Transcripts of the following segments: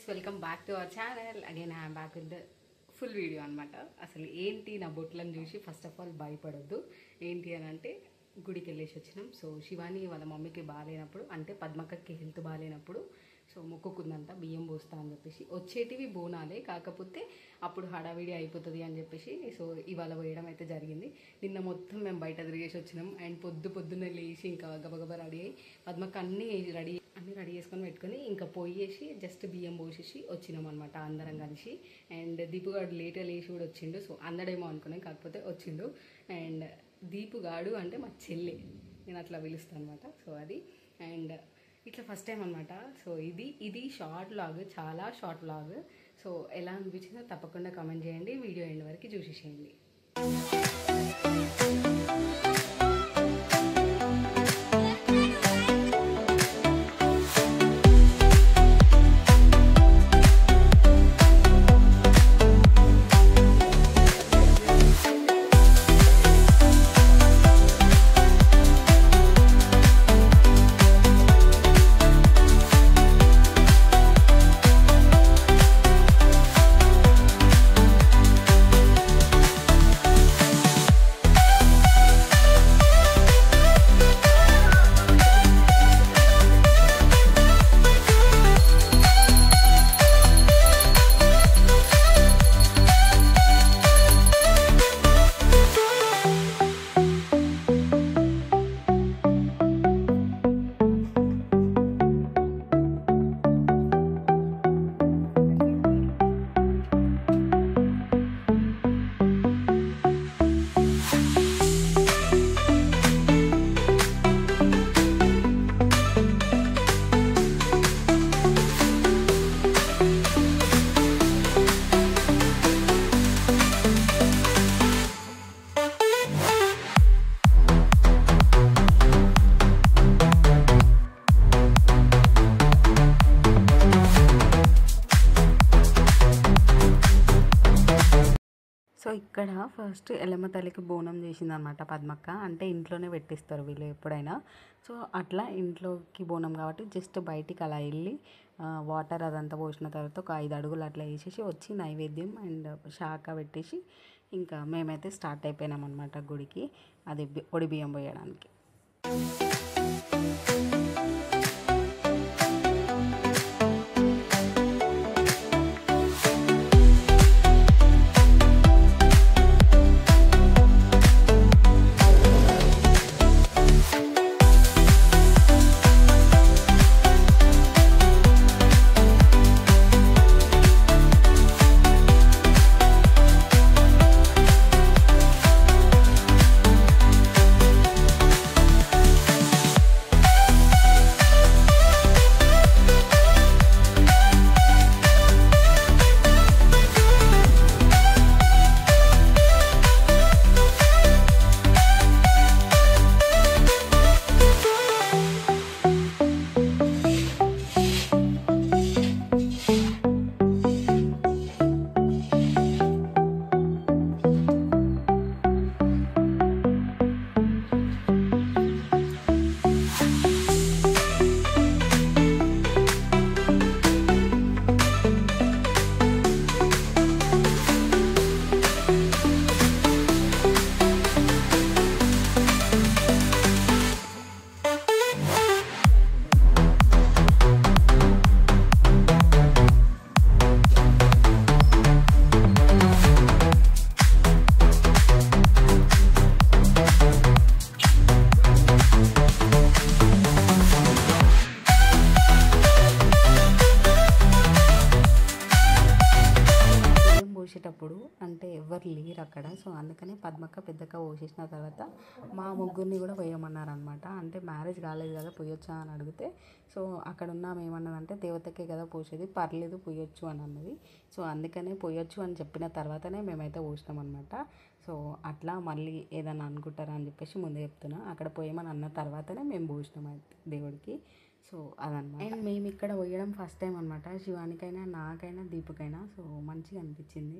Welcome back to our channel. Again I'm back with the full video అనమాట. అసలు ఏంటి నా బొట్లను చూసి ఫస్ట్ ఆఫ్ ఆల్ భయపడొద్దు. ఏంటి అని అంటే గుడికి వెళ్ళేసి వచ్చినాం. సో శివాని వాళ్ళ మమ్మీకి బాగాలేనప్పుడు, అంటే పద్మక్కకి హెల్త్ బాగాలేనప్పుడు సో మొక్కుకుందంట బియ్యం పోస్తా అని చెప్పేసి. వచ్చేటివి బోనాలే, కాకపోతే అప్పుడు హడావిడి అయిపోతుంది అని చెప్పేసి సో ఇవాళ పోయడం అయితే జరిగింది. నిన్న మొత్తం మేము బయట తిరిగేసి వచ్చినాం. అండ్ పొద్దున్నే లేచి ఇంకా గబగబా రెడీ అయ్యి పద్మక్క అన్నీ రెడీ చేసుకొని పెట్టుకొని ఇంకా పోయేసి జస్ట్ బియ్యం పోసేసి వచ్చినాం అనమాట అందరం కలిసి. అండ్ దీపుగాడు లేట్గా లేచి కూడా వచ్చిండు. సో అందడేమో అనుకున్నాం, కాకపోతే వచ్చిండు. అండ్ దీపుగాడు అంటే మా చెల్లె, నేను అట్లా పిలుస్తాను అనమాట. సో అది అండ్ ఇట్లా ఫస్ట్ టైం అనమాట. సో ఇది షార్ట్ వ్లాగ్, చాలా షార్ట్ వ్లాగ్. సో ఎలా అనిపించిందో తప్పకుండా కామెంట్ చేయండి, వీడియో ఎండ్ వరకు చూసేసేయండి. సో ఇక్కడ ఫస్ట్ ఎల్లమ్మ తల్లికి బోనం చేసిందనమాట పద్మక్క. అంటే ఇంట్లోనే పెట్టిస్తారు వీళ్ళు ఎప్పుడైనా. సో అట్లా ఇంట్లోకి బోనం కాబట్టి జస్ట్ బయటికి అలా వెళ్ళి వాటర్ అదంతా పోసిన తర్వాత ఒక 5 అడుగులు అట్లా వేసేసి వచ్చి నైవేద్యం అండ్ శాఖ పెట్టేసి ఇంకా మేమైతే స్టార్ట్ అయిపోయినాం అనమాట గుడికి, అది ఒడి బియ్యం పోయడానికి. పోసేటప్పుడు అంటే ఎవరు లేరు అక్కడ. సో అందుకనే పద్మక్క పెద్దక్క పోసేసిన తర్వాత మా ముగ్గురిని కూడా పోయమన్నారనమాట. అంటే మ్యారేజ్ కాలేదు కదా పోయొచ్చా అని అడిగితే సో అక్కడ ఉన్నాం ఏమన్నదంటే దేవతకే కదా పోసేది, పర్లేదు పోయొచ్చు అని అన్నది. సో అందుకనే పోయొచ్చు అని చెప్పిన తర్వాతనే మేమైతే పోసినాం అనమాట. సో అట్లా మళ్ళీ ఏదన్నా అనుకుంటారా అని చెప్పేసి ముందే చెప్తున్నా. అక్కడ పోయమని అన్న తర్వాతనే మేము పోసినాం అయితే దేవుడికి. సో అదన్నమాట. అండ్ మేము ఇక్కడ పోయడం ఫస్ట్ టైం అనమాట, శివానికైనా నాకైనా దీపుకైనా. సో మంచిగా అనిపించింది.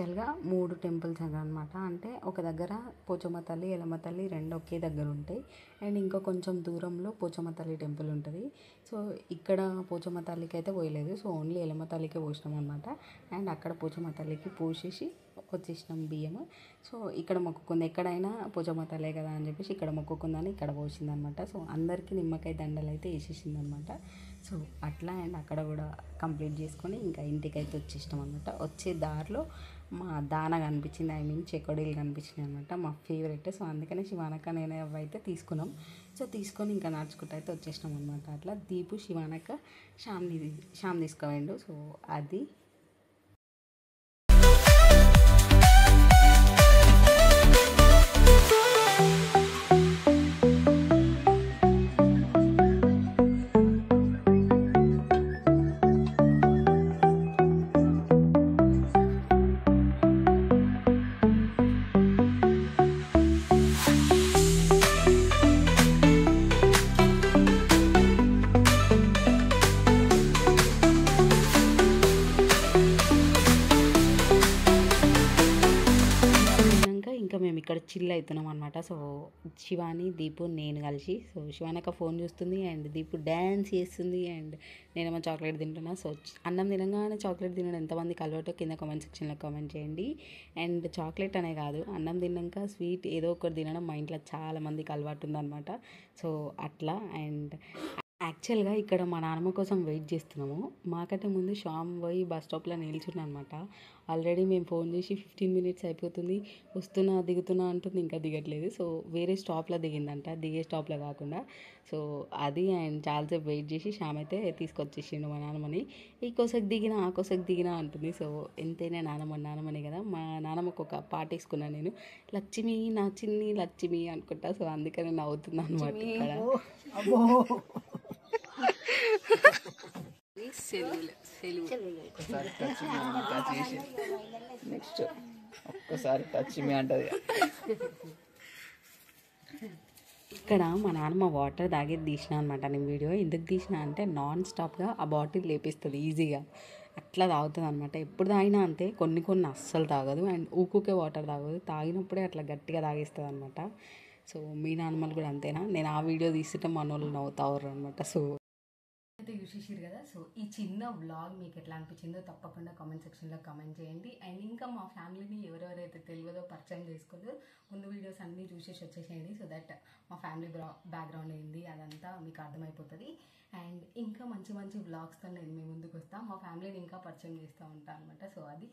యాక్చువల్గా 3 టెంపుల్స్ అనమాట. అంటే ఒక దగ్గర పోచమ్మ తల్లి, ఎల్లమ్మ తల్లి రెండు ఒకే దగ్గర ఉంటాయి. అండ్ ఇంకా కొంచెం దూరంలో పోచమ్మ తల్లి టెంపుల్ ఉంటుంది. సో ఇక్కడ పోచమ్మ తల్లికి అయితే పోయలేదు. సో ఓన్లీ ఎల్లమ్మ తల్లికే పోసినాం అనమాట. అండ్ అక్కడ పోచమ్మ తల్లికి పోసేసి వచ్చేసినాం బియ్యము. సో ఇక్కడ మొక్కుకుంది, ఎక్కడైనా పోచమ్మ తల్లే కదా అని చెప్పేసి ఇక్కడ మొక్కుకుందని ఇక్కడ పోసిందనమాట. సో అందరికీ నిమ్మకాయ దండలు అయితే వేసేసిందనమాట. సో అట్లా అండ్ అక్కడ కూడా కంప్లీట్ చేసుకొని ఇంకా ఇంటికైతే వచ్చేసినాం అనమాట. వచ్చే దారిలో మా దాన కనిపించింది, ఐ మీన్ చెకోడీలు కనిపించినాయి అనమాట, మా ఫేవరెట్. సో అందుకనే శివానక్క నేను అయితే తీసుకున్నాం. సో తీసుకొని ఇంకా నడుచుకుంటూ అయితే వచ్చేసినాం అనమాట. అట్లా దీపు శివానక్క శ్యామ్ తీసుకోవేండు. సో అది ఇంకా మేము ఇక్కడ చిల్ అవుతున్నాం అనమాట. సో శివాని, దీపు, నేను కలిసి. సో శివానక్క ఫోన్ చూస్తుంది అండ్ దీపు డ్యాన్స్ చేస్తుంది అండ్ నేనేమో చాక్లెట్ తింటున్నా. సో అన్నం తినగానే చాక్లెట్ తినడం ఎంతమందికి అలవాటో కింద కామెంట్ సెక్షన్లో కామెంట్ చేయండి. అండ్ చాక్లెట్ అనే కాదు, అన్నం తిన్నాక స్వీట్ ఏదో ఒకటి తినడం మా ఇంట్లో చాలా మందికి అలవాటు ఉందన్నమాట. సో అట్లా అండ్ యాక్చువల్గా ఇక్కడ మా నాన్నమ్మ కోసం వెయిట్ చేస్తున్నాము. మాకంటే ముందు శ్యామ్ పోయి బస్ స్టాప్లో నిల్చున్నా అనమాట. ఆల్రెడీ మేము ఫోన్ చేసి 15 మినిట్స్ అయిపోతుంది, వస్తున్నా దిగుతున్నా అంటుంది, ఇంకా దిగట్లేదు. సో వేరే స్టాప్లో దిగిందంట, దిగే స్టాప్లో కాకుండా. సో అది అండ్ చాలాసేపు వెయిట్ చేసి శ్యామ్ అయితే తీసుకొచ్చేసిండు మా నాన్నమ్మని. ఈ కోసకు దిగినా ఆ కోసకు దిగినా అంటుంది. సో ఎంతైనా నాన్నమ్మని కదా. మా నాన్నమ్మకు ఒక పాట వేసుకున్నాను నేను, లక్ష్మి నా చిన్ని లక్ష్మి అనుకుంటా. సో అందుకనే నవ్వుతున్నాను అనమాట ఇక్కడ. నెక్స్ట్ ఒక్కసారి టచ్ మీ అంటది. ఇక్కడ మా నాన్నమ్మ వాటర్ తాగేది తీసిన అనమాట నేను వీడియో. ఎందుకు తీసిన అంటే నాన్ స్టాప్గా ఆ బాటిల్ లేపిస్తుంది ఈజీగా, అట్లా తాగుతుంది అనమాట. ఎప్పుడు తాగినా అంతే, కొన్ని అస్సలు తాగదు అండ్ ఊకుకే వాటర్ తాగదు, తాగినప్పుడే అట్లా గట్టిగా తాగేస్తుంది అనమాట. సో మీ నాన్నమ్మలు కూడా అంతేనా? నేను ఆ వీడియో తీసుకుంటే మన వాళ్ళు నవ్వుతారు అనమాట. సో అయితే చూసేసారు కదా. సో ఈ చిన్న వ్లాగ్ మీకు ఎట్లా అనిపించిందో తప్పకుండా కామెంట్ సెక్షన్లో కామెంట్ చేయండి. అండ్ ఇంకా మా ఫ్యామిలీని ఎవరెవరైతే తెలియదో పరిచయం చేసుకోలేదో ముందు వీడియోస్ అన్నీ చూసేసి వచ్చేసేయండి. సో దట్ మా ఫ్యామిలీ బ్యాక్గ్రౌండ్ ఏంది అదంతా మీకు అర్థమైపోతుంది. అండ్ ఇంకా మంచి మంచి వ్లాగ్స్తో నేను మీ ముందుకు వస్తాను. మా ఫ్యామిలీని ఇంకా పరిచయం చేస్తూ ఉంటాను అనమాట. సో అది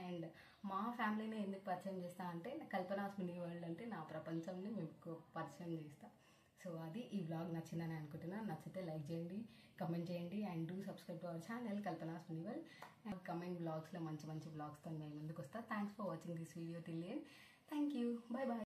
అండ్ మా ఫ్యామిలీని ఎందుకు పరిచయం చేస్తా అంటే కల్పనాస్ మినీ వరల్డ్ అంటే నా ప్రపంచంని మీకు పరిచయం చేస్తాను. సో అది ఈ వ్లాగ్ నచ్చిందని అనుకుంటున్నాను. నచ్చితే లైక్ చేయండి, కమెంట్ చేయండి and do subscribe to our channel Kalpana's mini world. And comment వ్లాగ్స్లో మంచి మంచి వ్లాగ్స్తో నేను ముందుకు వస్తాను. Thanks for watching this video till end. Thank you, bye bye.